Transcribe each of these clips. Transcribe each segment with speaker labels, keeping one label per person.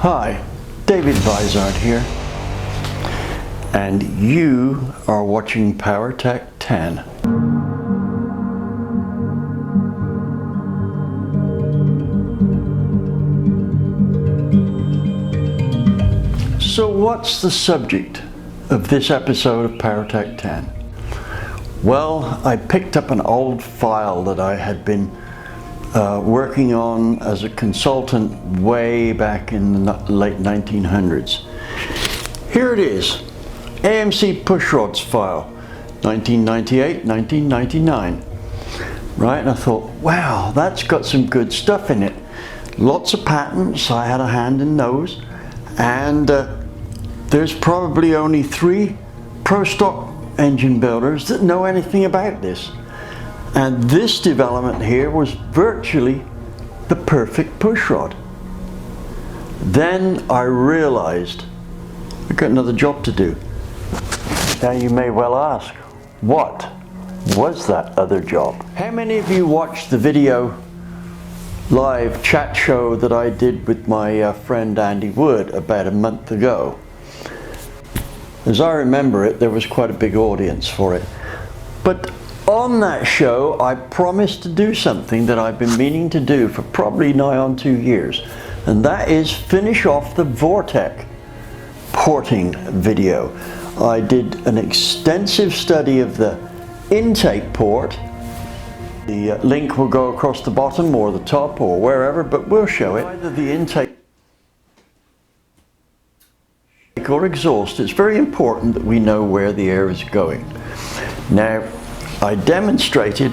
Speaker 1: Hi, David Vizard here, and you are watching PowerTech 10. So what's the subject of this episode of PowerTech 10? Well, I picked up an old file that I had been working on as a consultant way back in the late 1900s. Here it is, AMC pushrods file, 1998-1999. Right, and I thought, wow, that's got some good stuff in it. Lots of patents, I had a hand in those, and there's probably only 3 pro stock engine builders that know anything about this. And this development here was virtually the perfect pushrod. Then I realized I've got another job to do. Now you may well ask, what was that other job? How many of you watched the video live chat show that I did with my friend Andy Wood about a month ago? As I remember it, there was quite a big audience for it. But on that show, I promised to do something that I've been meaning to do for probably nigh on 2 years, and that is finish off the Vortec porting video. I did an extensive study of the intake port. The link will go across the bottom or the top or wherever, but we'll show it. Either the intake or exhaust, it's very important that we know where the air is going. Now, I demonstrated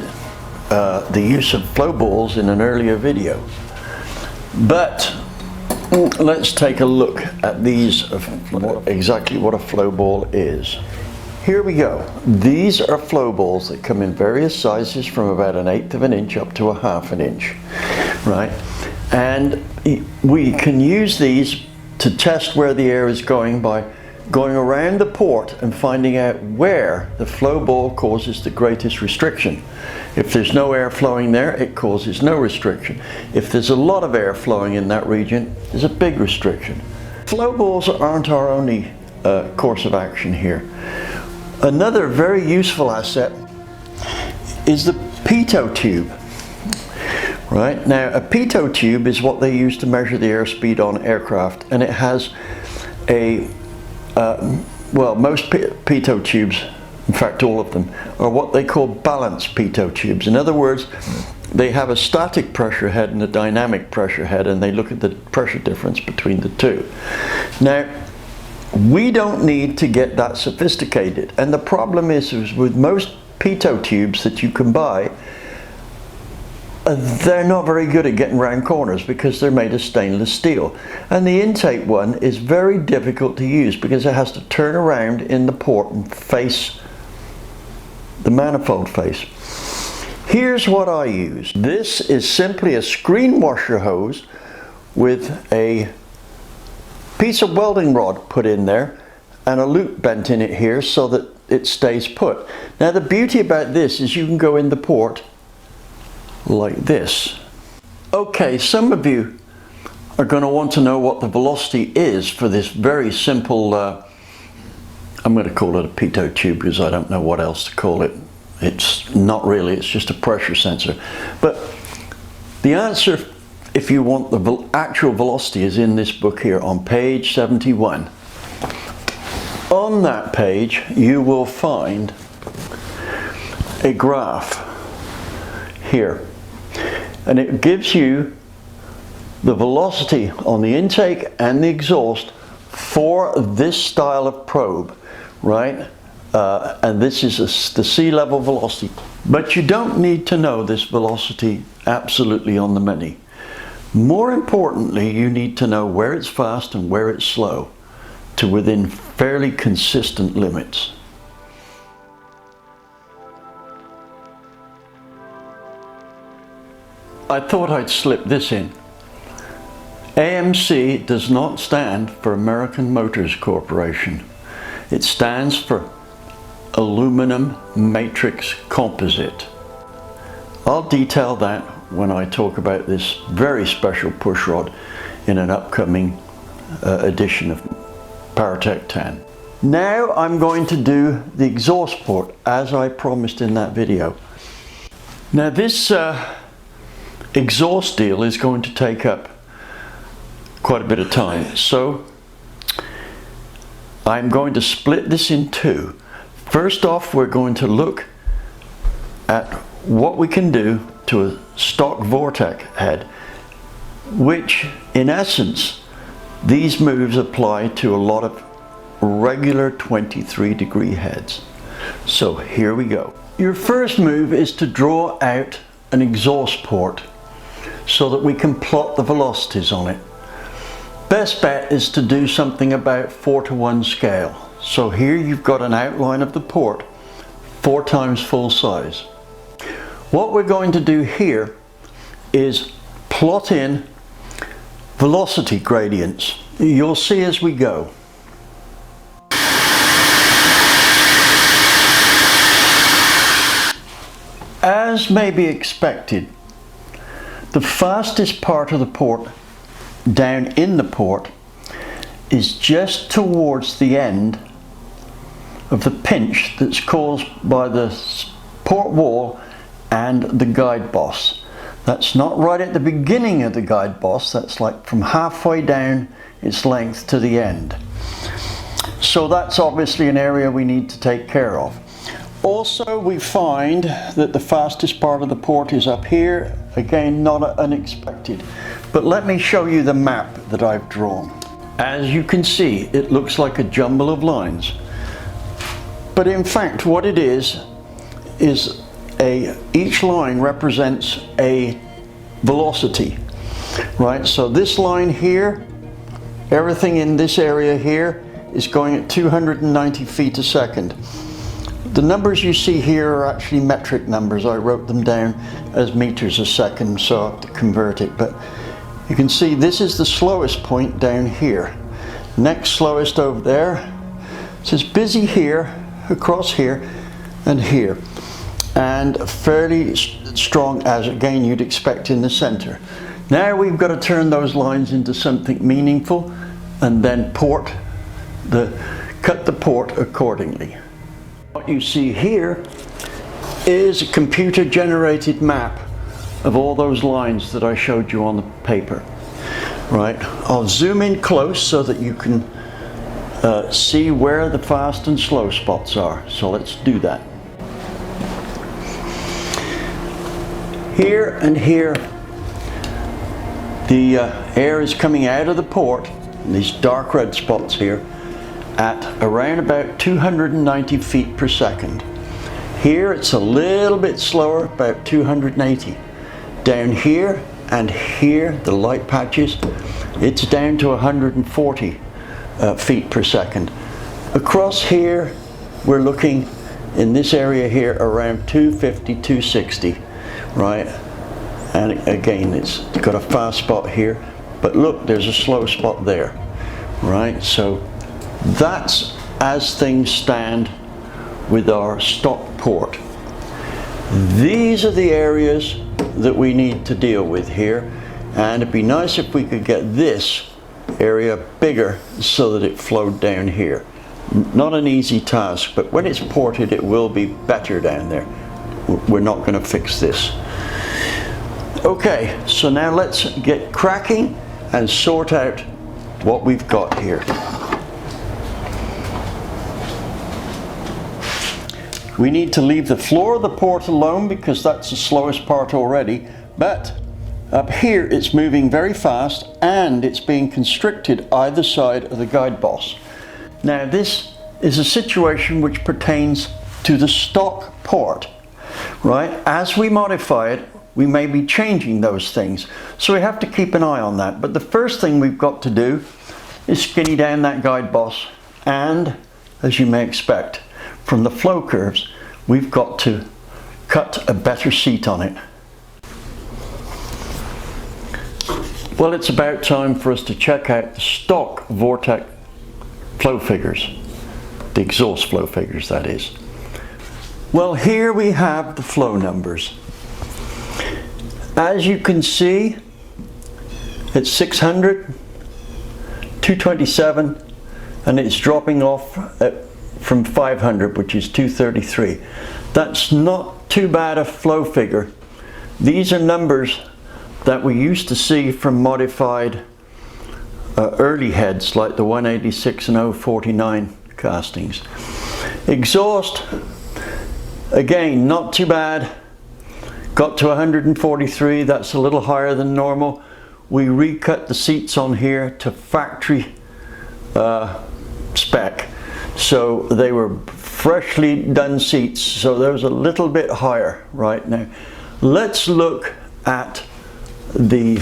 Speaker 1: the use of flow balls in an earlier video, but let's take a look at these, exactly what a flow ball is. Here we go. These are flow balls that come in various sizes from about 1/8 of an inch up to 1/2 an inch, right? And we can use these to test where the air is going by going around the port and finding out where the flow ball causes the greatest restriction. If there's no air flowing there, it causes no restriction. If there's a lot of air flowing in that region, there's a big restriction. Flow balls aren't our only course of action here. Another very useful asset is the pitot tube. Right, now a pitot tube is what they use to measure the airspeed on aircraft, and it has a well, most pitot tubes, in fact all of them, are what they call balanced pitot tubes. In other words, they have a static pressure head and a dynamic pressure head, and they look at the pressure difference between the two. Now, we don't need to get that sophisticated, and the problem is with most pitot tubes that you can buy, they're not very good at getting round corners because they're made of stainless steel. And the intake one is very difficult to use because it has to turn around in the port and face the manifold face. Here's what I use. This is simply a screen washer hose with a piece of welding rod put in there and a loop bent in it here so that it stays put. Now the beauty about this is you can go in the port like this. Okay, some of you are going to want to know what the velocity is for this very simple, I'm going to call it a pitot tube because I don't know what else to call it. It's not really, it's just a pressure sensor. But the answer, if you want the actual velocity, is in this book here on page 71. On that page you will find a graph here, and it gives you the velocity on the intake and the exhaust for this style of probe, right? And this is the sea level velocity. But you don't need to know this velocity absolutely on the money. More importantly, you need to know where it's fast and where it's slow to within fairly consistent limits. I thought I'd slip this in. AMC does not stand for American Motors Corporation. It stands for Aluminum Matrix Composite. I'll detail that when I talk about this very special pushrod in an upcoming edition of Pitot 10. Now I'm going to do the exhaust port as I promised in that video. Now this exhaust deal is going to take up quite a bit of time, so I'm going to split this in two. First off, we're going to look at what we can do to a stock Vortec head, which in essence these moves apply to a lot of regular 23-degree heads. So here we go. Your first move is to draw out an exhaust port so that we can plot the velocities on it. Best bet is to do something about 4:1 scale. So here you've got an outline of the port 4 times full size. What we're going to do here is plot in velocity gradients. You'll see as we go. As may be expected, the fastest part of the port down in the port is just towards the end of the pinch that's caused by the port wall and the guide boss. That's not right at the beginning of the guide boss, that's like from halfway down its length to the end. So that's obviously an area we need to take care of. Also, we find that the fastest part of the port is up here. Again, not unexpected. But let me show you the map that I've drawn. As you can see, it looks like a jumble of lines. But in fact, what it is each line represents a velocity, right? So this line here, everything in this area here is going at 290 feet a second. The numbers you see here are actually metric numbers. I wrote them down as meters a second, so I have to convert it. But you can see this is the slowest point down here. Next slowest over there. So it's busy here, across here, and here. And fairly strong, as again you'd expect in the center. Now we've got to turn those lines into something meaningful and then cut the port accordingly. What you see here is a computer generated map of all those lines that I showed you on the paper. Right, I'll zoom in close so that you can see where the fast and slow spots are. So let's do that. Here and here, the air is coming out of the port, these dark red spots here, at around about 290 feet per second. Here it's a little bit slower, about 280. Down here and here, the light patches, it's down to 140 feet per second. Across here, we're looking in this area here around 250, 260, right? And again, it's got a fast spot here, but look, there's a slow spot there, right? So that's as things stand with our stock port. These are the areas that we need to deal with here, and it'd be nice if we could get this area bigger so that it flowed down here. Not an easy task, but when it's ported it will be better down there. We're not going to fix this. Okay, so now let's get cracking and sort out what we've got here. We need to leave the floor of the port alone because that's the slowest part already, but up here it's moving very fast and it's being constricted either side of the guide boss. Now this is a situation which pertains to the stock port, right? As we modify it, we may be changing those things, so we have to keep an eye on that. But the first thing we've got to do is skinny down that guide boss, and as you may expect from the flow curves, we've got to cut a better seat on it. Well, it's about time for us to check out the stock Vortec flow figures, the exhaust flow figures, that is. Well, here we have the flow numbers. As you can see, it's 600, 227, and it's dropping off from 500, which is 233. That's not too bad a flow figure. These are numbers that we used to see from modified early heads like the 186 and 049 castings. Exhaust, again, not too bad. Got to 143, that's a little higher than normal. We recut the seats on here to factory spec. So they were freshly done seats, so there's a little bit higher right now. Let's look at the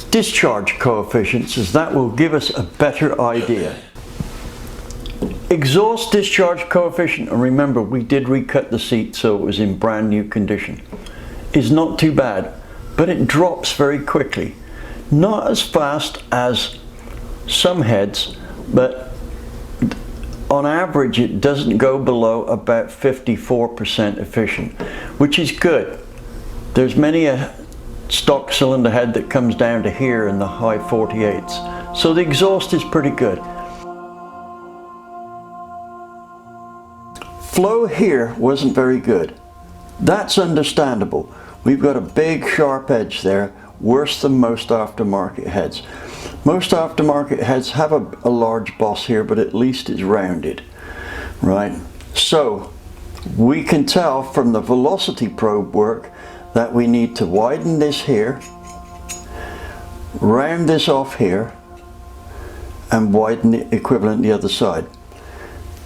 Speaker 1: discharge coefficients, as that will give us a better idea. Exhaust discharge coefficient, and remember we did recut the seat so it was in brand new condition, is not too bad, but it drops very quickly. Not as fast as some heads, but on average it doesn't go below about 54% efficient, which is good. There's many a stock cylinder head that comes down to here in the high 48s. So the exhaust is pretty good. Flow here wasn't very good. That's understandable. We've got a big sharp edge there, worse than most aftermarket heads. Most aftermarket heads have a large boss here, but at least it's rounded, right? So we can tell from the velocity probe work that we need to widen this here, round this off here, and widen the equivalent the other side.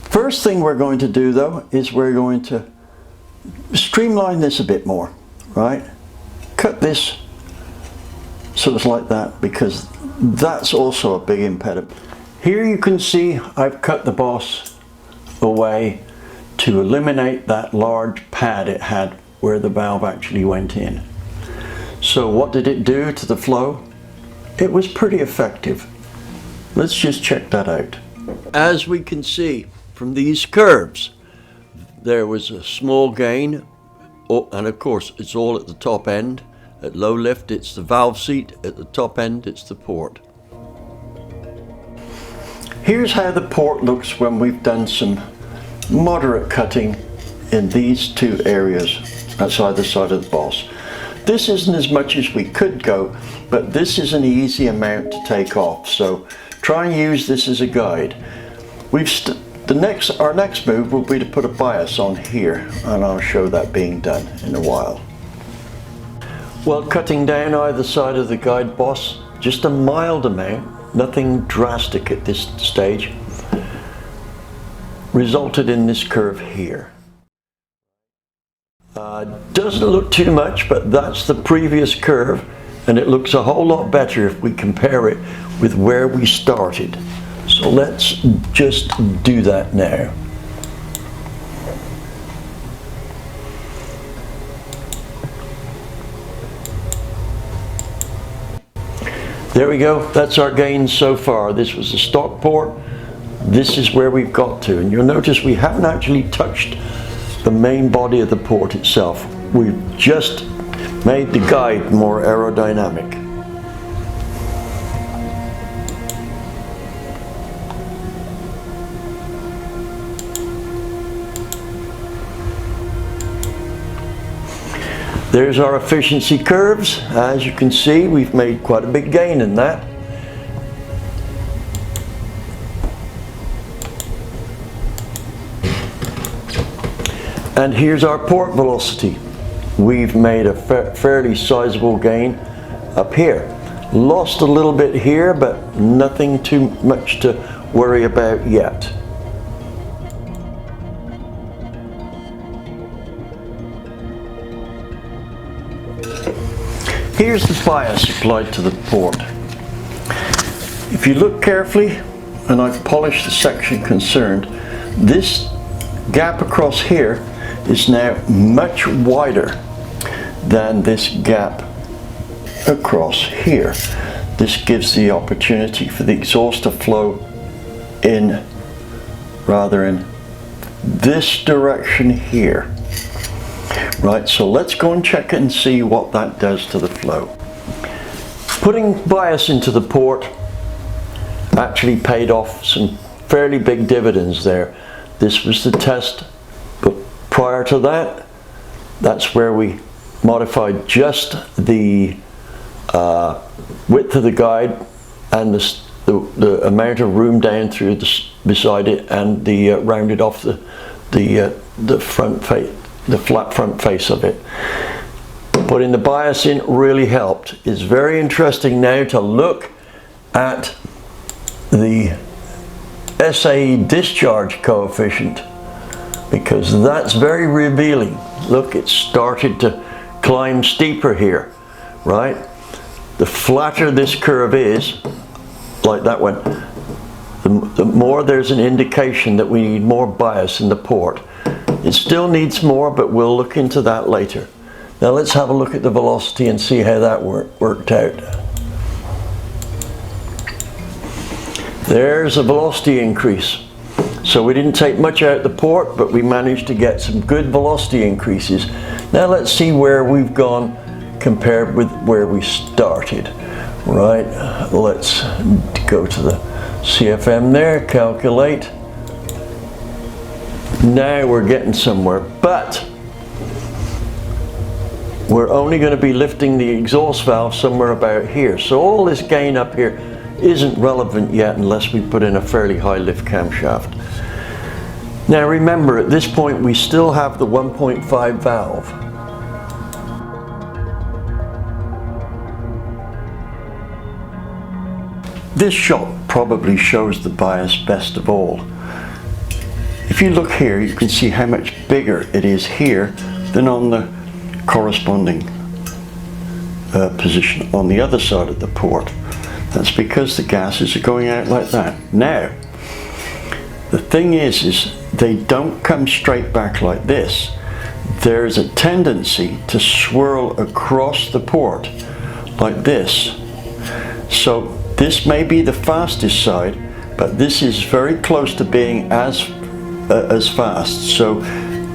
Speaker 1: First thing we're going to do though is we're going to streamline this a bit more, right? Cut this so it's like that, because that's also a big impediment. Here you can see I've cut the boss away to eliminate that large pad it had where the valve actually went in. So what did it do to the flow? It was pretty effective. Let's just check that out. As we can see from these curves, there was a small gain, and of course it's all at the top end. At low lift it's the valve seat, at the top end it's the port. Here's how the port looks when we've done some moderate cutting in these two areas. That's either side of the boss. This isn't as much as we could go, but this is an easy amount to take off, so try and use this as a guide. Our next move will be to put a bias on here, and I'll show that being done in a while. Well, cutting down either side of the guide boss, just a mild amount, nothing drastic at this stage, resulted in this curve here. Doesn't look too much, but that's the previous curve, and it looks a whole lot better if we compare it with where we started. So let's just do that now. There we go, that's our gains so far. This was the stock port, this is where we've got to, and you'll notice we haven't actually touched the main body of the port itself. We've just made the guide more aerodynamic. There's our efficiency curves. As you can see, we've made quite a big gain in that. And here's our port velocity. We've made a fairly sizable gain up here. Lost a little bit here, but nothing too much to worry about yet. Here's the bias applied to the port. If you look carefully, and I've polished the section concerned, this gap across here is now much wider than this gap across here. This gives the opportunity for the exhaust to flow in rather in this direction here. Right, so let's go and check it and see what that does to the flow. Putting bias into the port actually paid off some fairly big dividends there. This was the test, but prior to that, that's where we modified just the width of the guide and the amount of room down through beside it, and the rounded off the front face, the flat front face of it. Putting the bias in really helped. It's very interesting now to look at the SAE discharge coefficient, because that's very revealing. Look, it started to climb steeper here, right? The flatter this curve is, like that one, the more there's an indication that we need more bias in the port. It still needs more, but we'll look into that later. Now let's have a look at the velocity and see how that worked out. There's a velocity increase. So we didn't take much out of the port, but we managed to get some good velocity increases. Now let's see where we've gone compared with where we started. Right, let's go to the CFM there, calculate. Now we're getting somewhere, but we're only going to be lifting the exhaust valve somewhere about here. So all this gain up here isn't relevant yet unless we put in a fairly high lift camshaft. Now remember, at this point we still have the 1.5 valve. This shot probably shows the bias best of all. If you look here, you can see how much bigger it is here than on the corresponding position on the other side of the port. That's because the gases are going out like that. Now, the thing is they don't come straight back like this. There's a tendency to swirl across the port like this. So this may be the fastest side, but this is very close to being as fast. So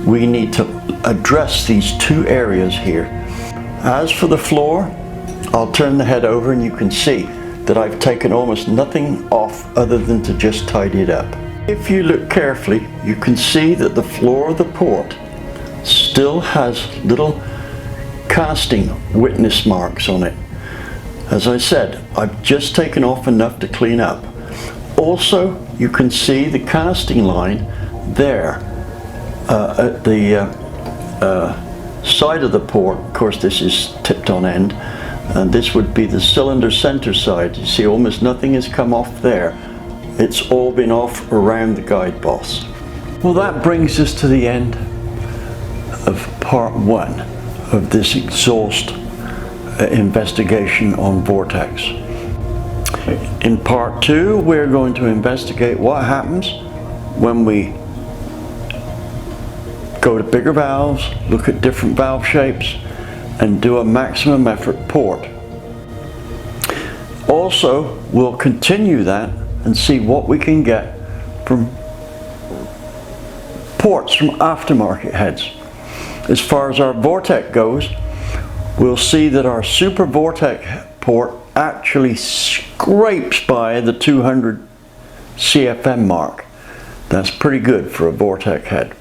Speaker 1: we need to address these two areas here. As for the floor, I'll turn the head over and you can see that I've taken almost nothing off other than to just tidy it up. If you look carefully, you can see that the floor of the port still has little casting witness marks on it. As I said, I've just taken off enough to clean up. Also, you can see the casting line there at the side of the port. Of course, this is tipped on end, and this would be the cylinder center side. You see almost nothing has come off there. It's all been off around the guide boss. Well, that brings us to the end of part one of this exhaust investigation on Vortecs. In part two, we're going to investigate what happens when we go to bigger valves, look at different valve shapes, and do a maximum effort port. Also, we'll continue that and see what we can get from ports from aftermarket heads. As far as our Vortec goes, we'll see that our Super Vortec port actually scrapes by the 200 CFM mark. That's pretty good for a Vortec head.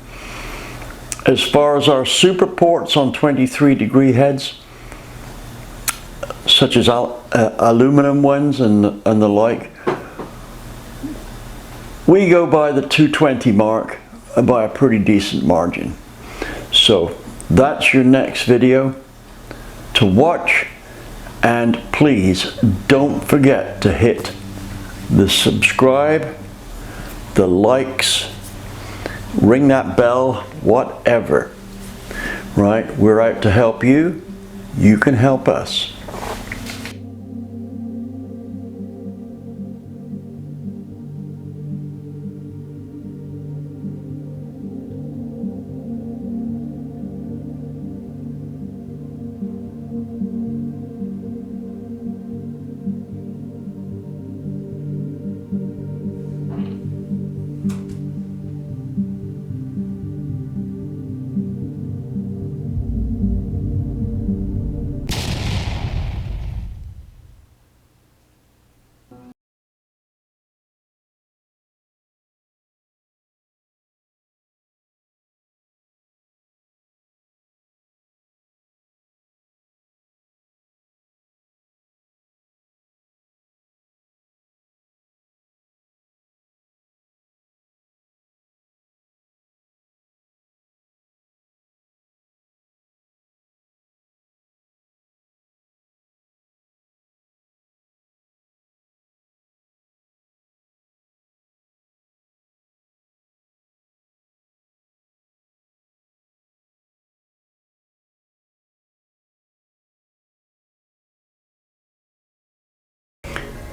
Speaker 1: As far as our super ports on 23-degree heads, such as aluminum ones and the like, we go by the 220 mark by a pretty decent margin. So that's your next video to watch, and please don't forget to hit the subscribe, the likes, ring that bell, whatever. Right? We're out to help you. You can help us.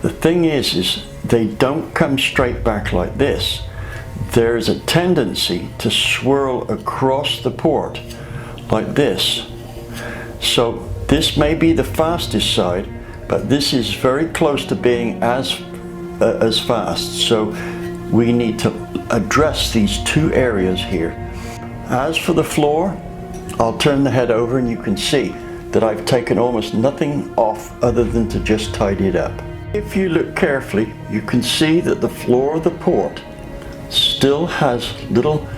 Speaker 1: The thing is they don't come straight back like this. There's a tendency to swirl across the port like this. So this may be the fastest side, but this is very close to being as fast. So we need to address these two areas here. As for the floor, I'll turn the head over and you can see that I've taken almost nothing off other than to just tidy it up. If you look carefully, you can see that the floor of the port still has little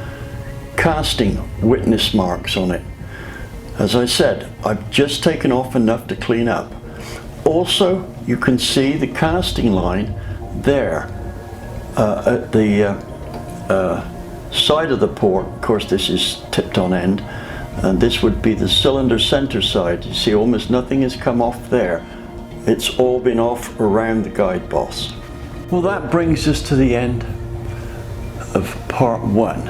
Speaker 1: casting witness marks on it. As I said, I've just taken off enough to clean up. Also, you can see the casting line there at the side of the port. Of course, this is tipped on end, and this would be the cylinder center side. You see almost nothing has come off there. It's all been off around the guide boss. Well, that brings us to the end of part one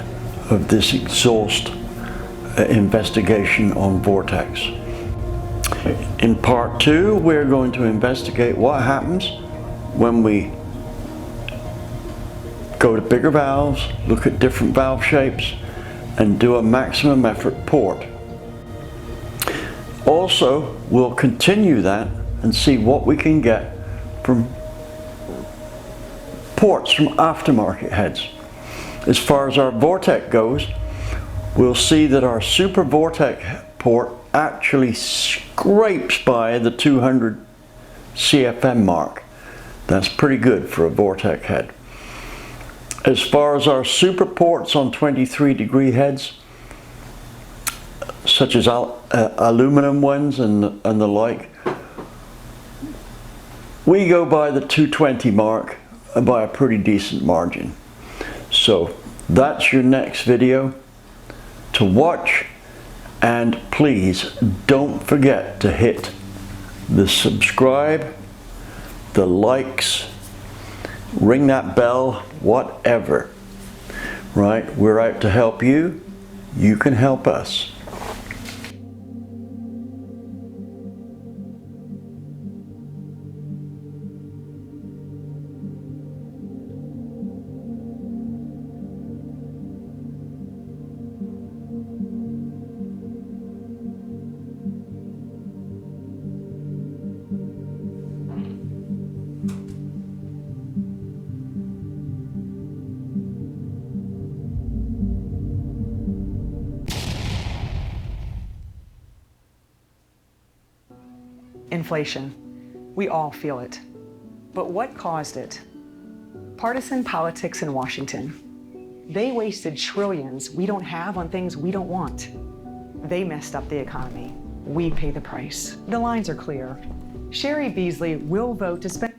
Speaker 1: of this exhaust investigation on Vortecs. In part two, we're going to investigate what happens when we go to bigger valves, look at different valve shapes, and do a maximum effort port. Also, we'll continue that and see what we can get from ports from aftermarket heads. As far as our Vortec goes, we'll see that our Super Vortec port actually scrapes by the 200 CFM mark. That's pretty good for a Vortec head. As far as our super ports on 23-degree heads, such as aluminum ones and the like, we go by the 220 mark by a pretty decent margin. So that's your next video to watch, and please don't forget to hit the subscribe, the likes, ring that bell, whatever. Right? We're out to help you. You can help us.
Speaker 2: Inflation. We all feel it. But what caused it? Partisan politics in Washington. They wasted trillions we don't have on things we don't want. They messed up the economy. We pay the price. The lines are clear. Sherry Beasley will vote to spend